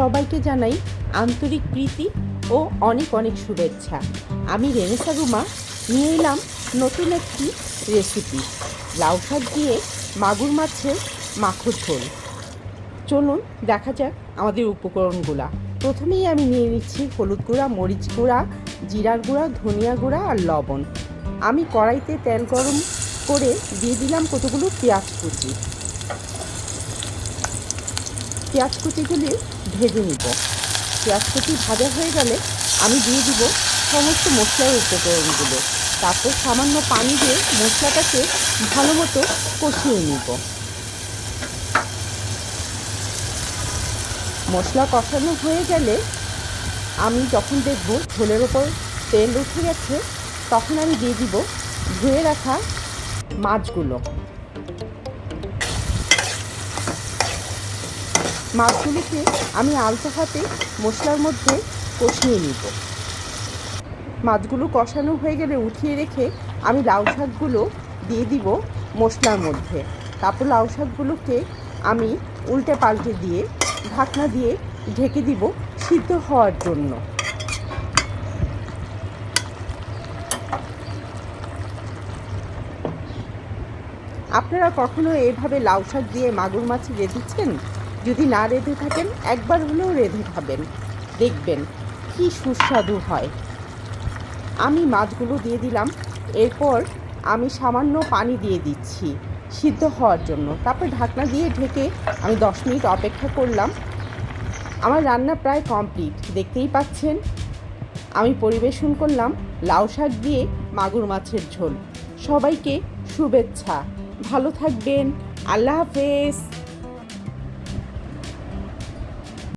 সবাইকে জানাই আন্তরিক প্রীতি ও অনেক অনেক শুভেচ্ছা। আমি রেনেসা রুমা নিয়ে এলাম নতুন একটি রেসিপি, লাউ শাক দিয়ে মাগুর মাছের মাখো ঝোল। চলুন দেখা যাক আমাদের উপকরণগুলো। প্রথমেই আমি নিয়ে নিচ্ছি হলুদ গুঁড়া, মরিচ গুঁড়া, জিরার গুঁড়া, ধনিয়া গুঁড়া আর লবণ। আমি কড়াইতে তেল গরম করে দিয়ে দিলাম কতগুলো পেঁয়াজ কুচি। পেঁয়াজ কুচিগুলি ভেজে নিব। পেঁয়াজ কুচি ভাজা হয়ে গেলে আমি দিয়ে দিব সমস্ত মশলার উপকরণগুলো। তারপর সামান্য পানি দিয়ে মশলাটাকে ভালো মতো কষিয়ে নিব। মশলা কষানো হয়ে গেলে আমি যখন দেখব ঝোলের ওপর তেল উঠে গেছে, তখন আমি দিয়ে দিব ধুয়ে রাখা মাছগুলো। মাছগুলোকে আমি আলতো হাতে মশলার মধ্যে কষিয়ে নিব। মাছগুলো কষানো হয়ে গেলে উঠিয়ে রেখে আমি লাউ শাকগুলো দিয়ে দিব মশলার মধ্যে। তারপর লাউ শাকগুলোকে আমি উল্টে পাল্টে দিয়ে ঢাকনা দিয়ে ঢেকে দিব সিদ্ধ হওয়ার জন্য। আপনারা কখনো এভাবে লাউ শাক দিয়ে মাগুর মাছ রেঁধেছেন? যদি না রেঁধে থাকেন একবার হলেও রেঁধে খাবেন, দেখবেন কি সুস্বাদু হয়। আমি মাছগুলো দিয়ে দিলাম। এরপর আমি সামান্য পানি দিয়ে দিচ্ছি সিদ্ধ হওয়ার জন্য। তারপর ঢাকনা দিয়ে ঢেকে আমি 10 মিনিট অপেক্ষা করলাম। আমার রান্না প্রায় কমপ্লিট, দেখতেই পাচ্ছেন। আমি পরিবেশন করলাম লাউ শাক দিয়ে মাগুর মাছের ঝোল। সবাইকে শুভেচ্ছা, ভালো থাকবেন, আল্লাহ হাফেজ।